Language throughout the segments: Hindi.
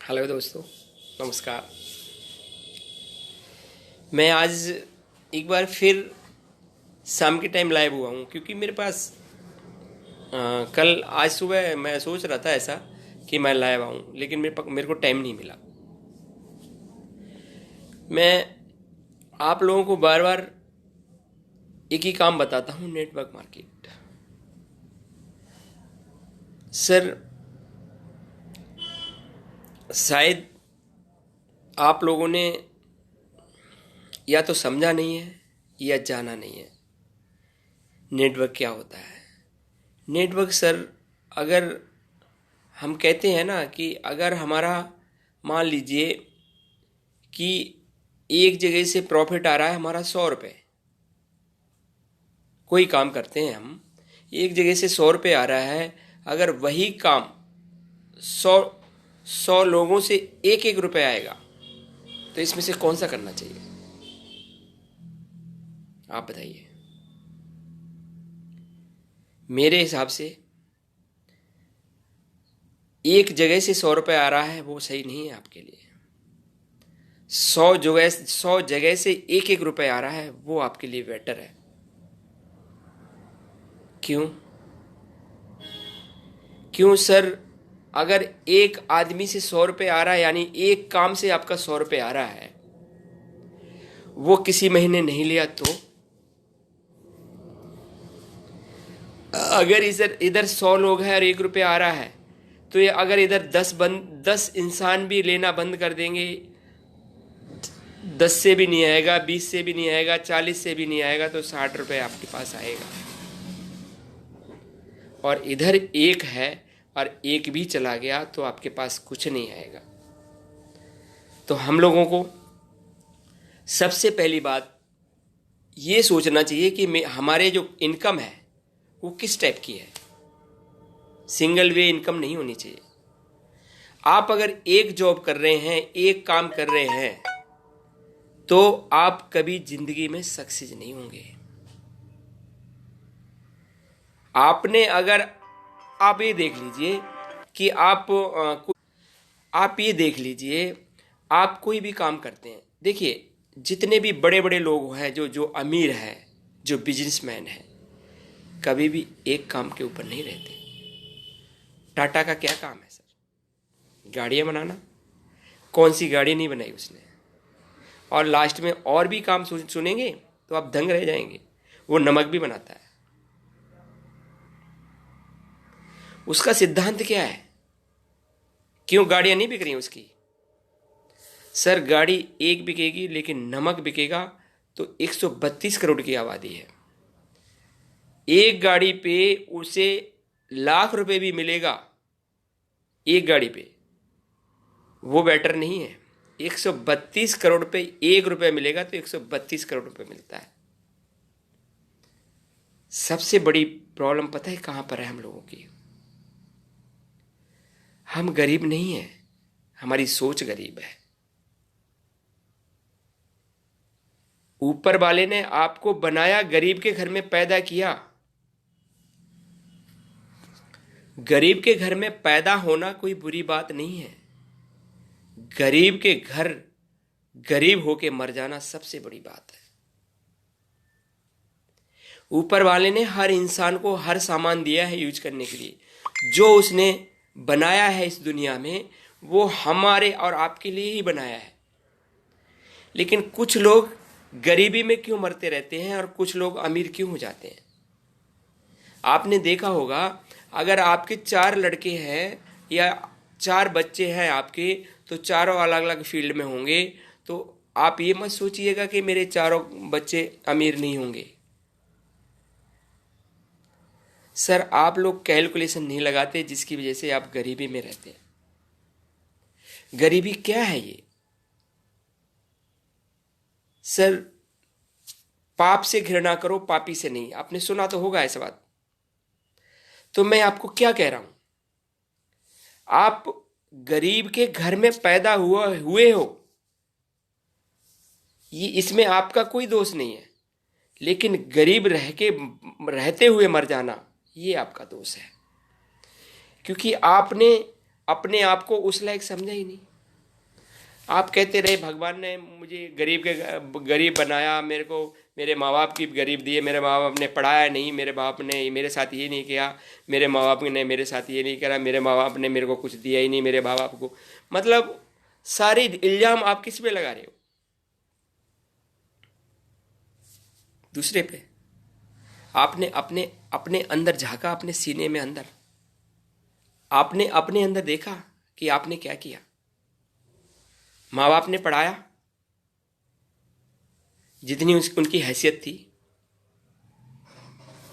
हेलो दोस्तों, नमस्कार। मैं आज एक बार फिर शाम के टाइम लाइव हुआ हूँ क्योंकि मेरे पास कल आज सुबह मैं सोच रहा था ऐसा कि मैं लाइव आऊँ, लेकिन मेरे को टाइम नहीं मिला। मैं आप लोगों को बार बार एक ही काम बताता हूँ, नेटवर्क मार्केट। सर, शायद आप लोगों ने या तो समझा नहीं है या जाना नहीं है नेटवर्क क्या होता है। नेटवर्क सर, अगर हम कहते हैं ना कि अगर हमारा, मान लीजिए कि एक जगह से प्रॉफिट आ रहा है हमारा 100 रुपये, कोई काम करते हैं हम, एक जगह से 100 रुपये आ रहा है, अगर वही काम 100 लोगों से एक एक रुपये आएगा तो इसमें से कौन सा करना चाहिए, आप बताइए। मेरे हिसाब से एक जगह से 100 रुपये आ रहा है वो सही नहीं है आपके लिए। 100 जगह से एक एक रुपये आ रहा है वो आपके लिए बेटर है। क्यों? क्यों सर? अगर एक आदमी से 100 रुपये आ रहा है, यानी एक काम से आपका 100 रुपये आ रहा है, वो किसी महीने नहीं लिया तो अगर इधर इधर 100 लोग हैं और 1 रुपये आ रहा है, तो ये अगर इधर 10 इंसान भी लेना बंद कर देंगे, 10 से भी नहीं आएगा, 20 से भी नहीं आएगा, 40 से भी नहीं आएगा, तो 60 रुपये आपके पास आएगा। और इधर एक है और एक भी चला गया तो आपके पास कुछ नहीं आएगा। तो हम लोगों को सबसे पहली बात ये सोचना चाहिए कि हमारे जो इनकम है वो किस टाइप की है। सिंगल वे इनकम नहीं होनी चाहिए। आप अगर एक जॉब कर रहे हैं, एक काम कर रहे हैं, तो आप कभी जिंदगी में सक्सेस नहीं होंगे। आपने अगर, आप ये देख लीजिए कि आप ये देख लीजिए, आप कोई भी काम करते हैं, देखिए जितने भी बड़े बड़े लोग हैं, जो जो अमीर हैं, जो बिजनेसमैन हैं, कभी भी एक काम के ऊपर नहीं रहते। टाटा का क्या काम है सर? गाड़ियाँ बनाना। कौन सी गाड़ी नहीं बनाई उसने? और लास्ट में और भी काम सुनेंगे तो आप दंग रह जाएंगे। वो नमक भी बनाता है। उसका सिद्धांत क्या है? क्यों गाड़ियां नहीं बिक रही उसकी? सर, गाड़ी एक बिकेगी लेकिन नमक बिकेगा तो 132 करोड़ की आबादी है। एक गाड़ी पे उसे लाख रुपए भी मिलेगा, एक गाड़ी पे, वो बेटर नहीं है। 132 करोड़ पे 1 रुपये मिलेगा तो 132 करोड़ रुपए मिलता है। सबसे बड़ी प्रॉब्लम पता है कहां पर है हम लोगों की? हम गरीब नहीं हैं, हमारी सोच गरीब है। ऊपर वाले ने आपको बनाया, गरीब के घर में पैदा किया। गरीब के घर में पैदा होना कोई बुरी बात नहीं है। गरीब के घर गरीब होके मर जाना सबसे बड़ी बात है। ऊपर वाले ने हर इंसान को हर सामान दिया है यूज करने के लिए। जो उसने बनाया है इस दुनिया में, वो हमारे और आपके लिए ही बनाया है। लेकिन कुछ लोग गरीबी में क्यों मरते रहते हैं और कुछ लोग अमीर क्यों हो जाते हैं? आपने देखा होगा, अगर आपके 4 लड़के हैं या 4 बच्चे हैं आपके, तो चारों अलग अलग फील्ड में होंगे। तो आप ये मत सोचिएगा कि मेरे चारों बच्चे अमीर नहीं होंगे। सर, आप लोग कैलकुलेशन नहीं लगाते, जिसकी वजह से आप गरीबी में रहते हैं। गरीबी क्या है ये? सर, पाप से घृणा करो, पापी से नहीं। आपने सुना तो होगा ऐसा बात। तो मैं आपको क्या कह रहा हूं, आप गरीब के घर में पैदा हुए हो, ये इसमें आपका कोई दोष नहीं है। लेकिन गरीब रहते हुए मर जाना, ये आपका दोष है। क्योंकि आपने अपने आप को उस लायक समझा ही नहीं। आप कहते रहे भगवान ने मुझे गरीब बनाया, मेरे को मेरे माँ बाप की गरीब दिए, मेरे माँ बाप ने पढ़ाया नहीं, मेरे बाप ने मेरे साथ ये नहीं किया, मेरे माँ बाप ने मेरे साथ ये नहीं करा, मेरे माँ बाप ने मेरे को कुछ दिया ही नहीं, मेरे माँ बाप को। मतलब सारे इल्जाम आप किस पे लगा रहे हो? दूसरे पे। आपने अपने अपने अंदर झांका, अपने सीने में अंदर आपने अपने अंदर देखा कि आपने क्या किया। माँ बाप ने पढ़ाया जितनी उनकी हैसियत थी।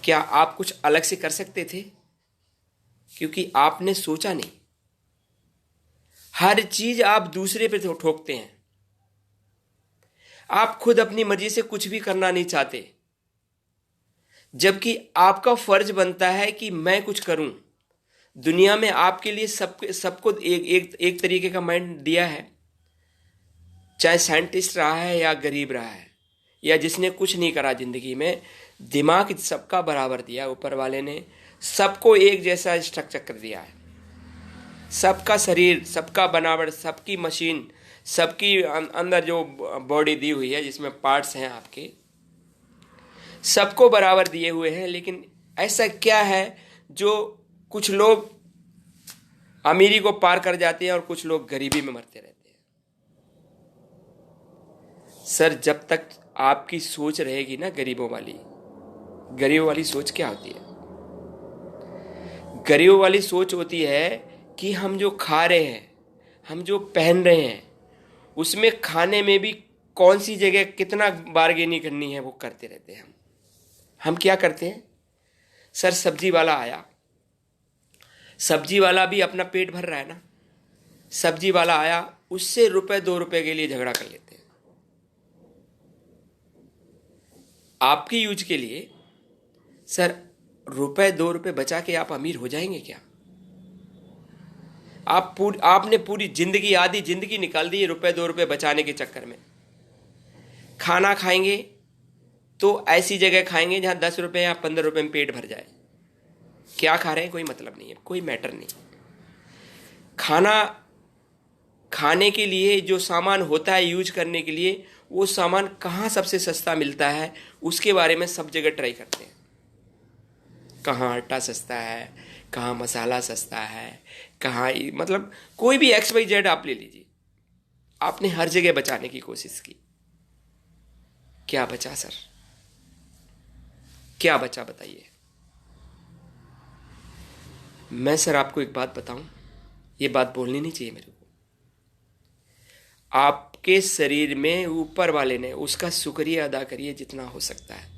क्या आप कुछ अलग से कर सकते थे? क्योंकि आपने सोचा नहीं। हर चीज आप दूसरे पे ठोकते हैं। आप खुद अपनी मर्जी से कुछ भी करना नहीं चाहते, जबकि आपका फर्ज बनता है कि मैं कुछ करूं। दुनिया में आपके लिए सबको एक तरीके का माइंड दिया है, चाहे साइंटिस्ट रहा है या गरीब रहा है या जिसने कुछ नहीं करा जिंदगी में, दिमाग सबका बराबर दिया ऊपर वाले ने। सबको एक जैसा स्ट्रक्चर कर दिया है। सबका शरीर, सबका बनावट, सबकी मशीन, सबकी अंदर जो बॉडी दी हुई है जिसमें पार्ट्स हैं आपके, सबको बराबर दिए हुए हैं। लेकिन ऐसा क्या है जो कुछ लोग अमीरी को पार कर जाते हैं और कुछ लोग गरीबी में मरते रहते हैं। सर, जब तक आपकी सोच रहेगी ना गरीबों वाली सोच क्या होती है? गरीबों वाली सोच होती है कि हम जो खा रहे हैं, हम जो पहन रहे हैं, उसमें खाने में भी कौन सी जगह कितना बार्गेनिंग करनी है वो करते रहते हैं। हम क्या करते हैं? सर, सब्जी वाला आया, सब्जी वाला भी अपना पेट भर रहा है ना। सब्जी वाला आया, उससे ₹2 के लिए झगड़ा कर लेते हैं। आपकी यूज के लिए सर ₹2 बचा के आप अमीर हो जाएंगे क्या? आपने पूरी जिंदगी, आधी जिंदगी निकाल दी ₹2 बचाने के चक्कर में। खाना खाएंगे तो ऐसी जगह खाएंगे जहां ₹10 या ₹15 में पेट भर जाए। क्या खा रहे हैं कोई मतलब नहीं है, कोई मैटर नहीं। खाना खाने के लिए जो सामान होता है यूज करने के लिए, वो सामान कहाँ सबसे सस्ता मिलता है उसके बारे में सब जगह ट्राई करते हैं। कहाँ आटा सस्ता है, कहाँ मसाला सस्ता है, कहाँ, मतलब कोई भी XYZ आप ले लीजिए, आपने हर जगह बचाने की कोशिश की। क्या बचा सर? क्या बचा बताइए? मैं सर आपको एक बात बताऊं, ये बात बोलनी नहीं चाहिए मेरे को। आपके शरीर में ऊपर वाले ने, उसका शुक्रिया अदा करिए जितना हो सकता है।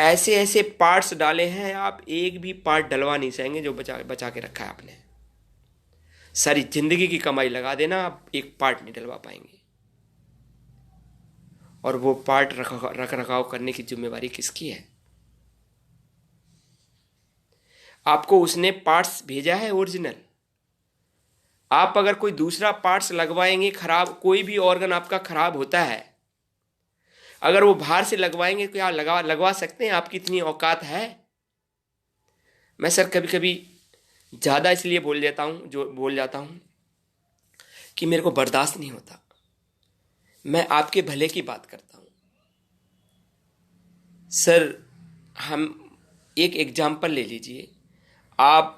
ऐसे ऐसे पार्ट्स डाले हैं, आप एक भी पार्ट डलवा नहीं सकेंगे जो बचा के रखा है आपने। सारी जिंदगी की कमाई लगा देना, आप एक पार्ट नहीं डलवा पाएंगे। और वो पार्ट रख रखाव करने की जिम्मेवारी किसकी है? आपको उसने पार्ट्स भेजा है ओरिजिनल। आप अगर कोई दूसरा पार्ट्स लगवाएंगे, खराब कोई भी ऑर्गन आपका खराब होता है, अगर वो बाहर से लगवाएंगे, क्या लगवा सकते हैं? आपकी इतनी औकात है? मैं सर कभी कभी ज़्यादा इसलिए बोल जाता हूँ कि मेरे को बर्दाश्त नहीं होता। मैं आपके भले की बात करता हूँ सर। हम एक एग्जाम्पल ले लीजिए, आप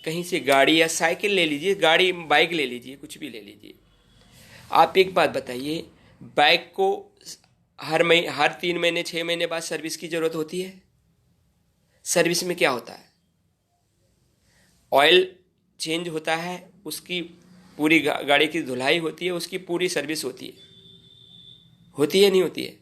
कहीं से गाड़ी या साइकिल ले लीजिए, गाड़ी बाइक ले लीजिए, कुछ भी ले लीजिए। आप एक बात बताइए, बाइक को हर 3 महीने 6 महीने बाद सर्विस की जरूरत होती है। सर्विस में क्या होता है? ऑयल चेंज होता है, उसकी पूरी गाड़ी की धुलाई होती है, उसकी पूरी सर्विस होती है नहीं होती है?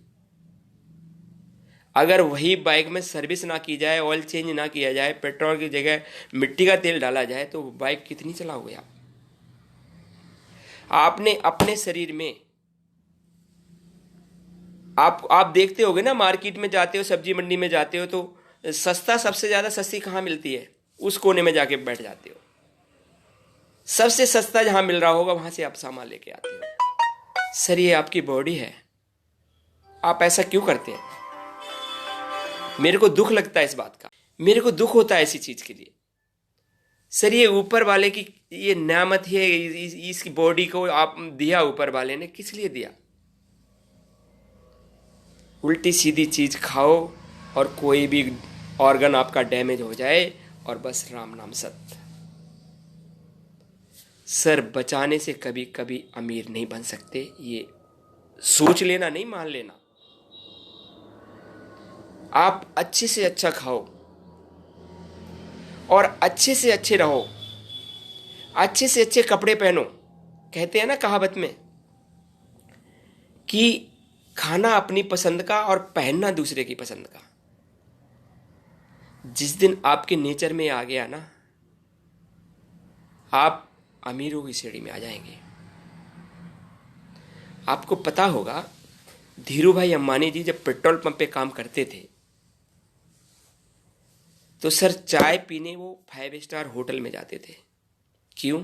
अगर वही बाइक में सर्विस ना की जाए, ऑयल चेंज ना किया जाए, पेट्रोल की जगह मिट्टी का तेल डाला जाए, तो बाइक कितनी चलाओगे आप? आपने अपने शरीर में, आप देखते होगे ना, मार्केट में जाते हो, सब्जी मंडी में जाते हो, तो सबसे ज्यादा सस्ती कहाँ मिलती है? उस कोने में जाके बैठ जाते हो। सबसे सस्ता जहां मिल रहा होगा वहां से आप सामान लेके आते हो। सर, ये आपकी बॉडी है, आप ऐसा क्यों करते हैं? मेरे को दुख लगता है इस बात का, मेरे को दुख होता है ऐसी चीज के लिए। सर, ये ऊपर वाले की ये नेमत है, इसकी बॉडी को आप दिया ऊपर वाले ने, किस लिए दिया? उल्टी सीधी चीज खाओ और कोई भी ऑर्गन आपका डैमेज हो जाए और बस राम नाम सत्य। सर बचाने से कभी कभी अमीर नहीं बन सकते, ये सोच लेना, नहीं मान लेना। आप अच्छे से अच्छा खाओ और अच्छे से अच्छे रहो, अच्छे से अच्छे कपड़े पहनो। कहते हैं ना कहावत में कि खाना अपनी पसंद का और पहनना दूसरे की पसंद का। जिस दिन आपके नेचर में आ गया ना, आप अमीरों की श्रेणी में आ जाएंगे। आपको पता होगा धीरू भाई अंबानी जी जब पेट्रोल पंप पे काम करते थे तो सर चाय पीने वो 5 स्टार होटल में जाते थे। क्यों?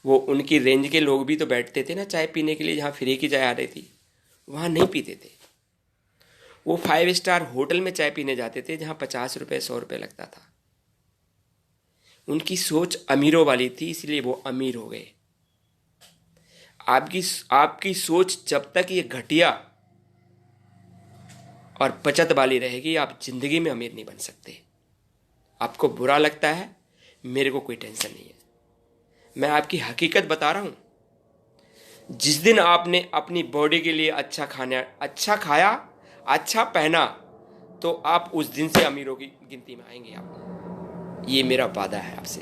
वो उनकी रेंज के लोग भी तो बैठते थे ना चाय पीने के लिए, जहां फ्री की चाय आ रही थी वहां नहीं पीते थे। वो 5 स्टार होटल में चाय पीने जाते थे जहां 50 रुपए 100 रुपए लगता था। उनकी सोच अमीरों वाली थी, इसलिए वो अमीर हो गए। आपकी सोच जब तक ये घटिया और बचत वाली रहेगी, आप जिंदगी में अमीर नहीं बन सकते। आपको बुरा लगता है, मेरे को कोई टेंशन नहीं है, मैं आपकी हकीकत बता रहा हूं। जिस दिन आपने अपनी बॉडी के लिए अच्छा खाया, अच्छा पहना, तो आप उस दिन से अमीरों की गिनती में आएंगे। आप, ये मेरा वादा है आपसे।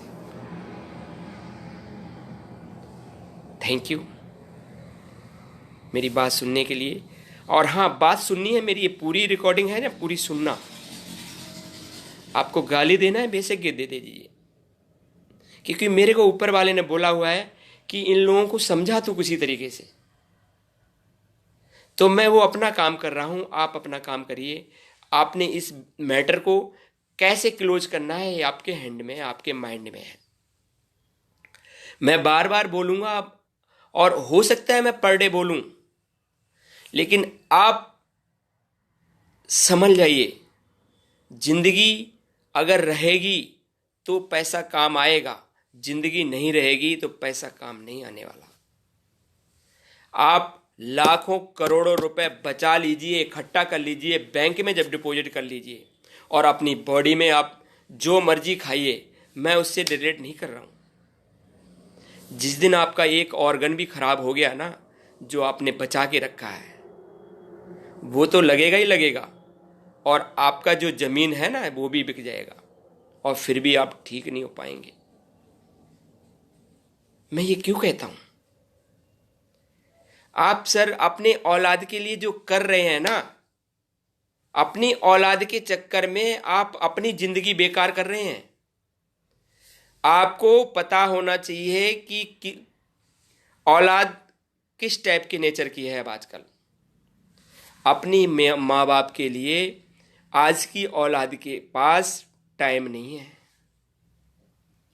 थैंक यू मेरी बात सुनने के लिए। और हाँ, बात सुननी है मेरी, ये पूरी रिकॉर्डिंग है ना, पूरी सुनना। आपको गाली देना है बेशक दे दीजिए, क्योंकि मेरे को ऊपर वाले ने बोला हुआ है कि इन लोगों को समझा तू किसी तरीके से। तो मैं वो अपना काम कर रहा हूं, आप अपना काम करिए। आपने इस मैटर को कैसे क्लोज करना है ये आपके हैंड में, आपके माइंड में है। मैं बार बार बोलूंगा और हो सकता है मैं पर डे बोलूं, लेकिन आप समझ जाइए, जिंदगी अगर रहेगी तो पैसा काम आएगा, जिंदगी नहीं रहेगी तो पैसा काम नहीं आने वाला। आप लाखों करोड़ों रुपए बचा लीजिए, इकट्ठा कर लीजिए, बैंक में जब डिपॉजिट कर लीजिए, और अपनी बॉडी में आप जो मर्जी खाइए, मैं उससे रिलेट नहीं कर रहा हूं। जिस दिन आपका एक ऑर्गन भी खराब हो गया ना, जो आपने बचा के रखा है, वो तो लगेगा ही लगेगा, और आपका जो जमीन है ना वो भी बिक जाएगा, और फिर भी आप ठीक नहीं हो पाएंगे। मैं ये क्यों कहता हूं? आप सर अपने औलाद के लिए जो कर रहे हैं ना, अपनी औलाद के चक्कर में आप अपनी जिंदगी बेकार कर रहे हैं। आपको पता होना चाहिए कि औलाद किस टाइप के नेचर की है। अब आजकल अपनी माँ बाप के लिए आज की औलाद के पास टाइम नहीं है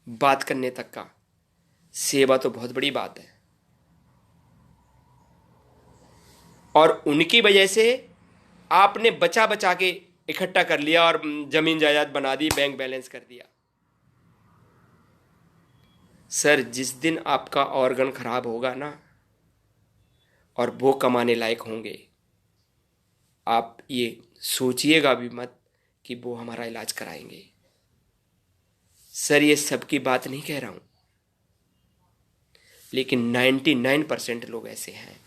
बात करने तक का। सेवा तो बहुत बड़ी बात है, और उनकी वजह से आपने बचा बचा के इकट्ठा कर लिया और जमीन जायदाद बना दी, बैंक बैलेंस कर दिया। सर जिस दिन आपका ऑर्गन खराब होगा ना और वो कमाने लायक होंगे, आप ये सोचिएगा भी मत कि वो हमारा इलाज कराएंगे। सर ये सबकी बात नहीं कह रहा हूं, लेकिन 99% लोग ऐसे हैं।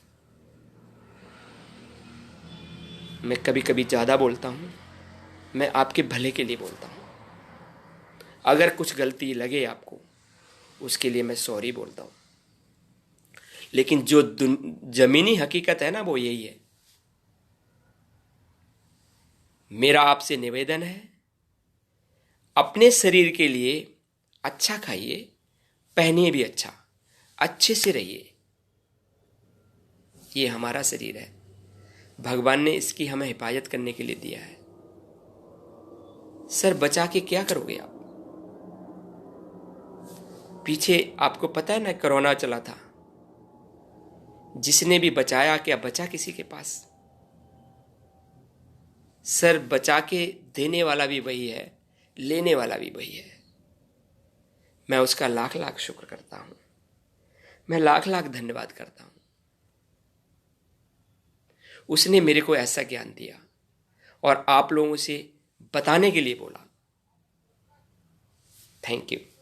मैं कभी कभी ज़्यादा बोलता हूं, मैं आपके भले के लिए बोलता हूं। अगर कुछ गलती लगे आपको, उसके लिए मैं सॉरी बोलता हूं, लेकिन जो जमीनी हकीकत है ना वो यही है। मेरा आपसे निवेदन है, अपने शरीर के लिए अच्छा खाइए, पहनिए भी अच्छा, अच्छे से रहिए। ये हमारा शरीर है, भगवान ने इसकी हमें हिफाजत करने के लिए दिया है। सर बचा के क्या करोगे आप? पीछे आपको पता है ना कोरोना चला था, जिसने भी बचाया, क्या बचा किसी के पास? सर बचा के देने वाला भी वही है, लेने वाला भी वही है। मैं उसका लाख लाख शुक्र करता हूं, मैं लाख लाख धन्यवाद करता हूं। उसने मेरे को ऐसा ज्ञान दिया और आप लोगों से बताने के लिए बोला। Thank you.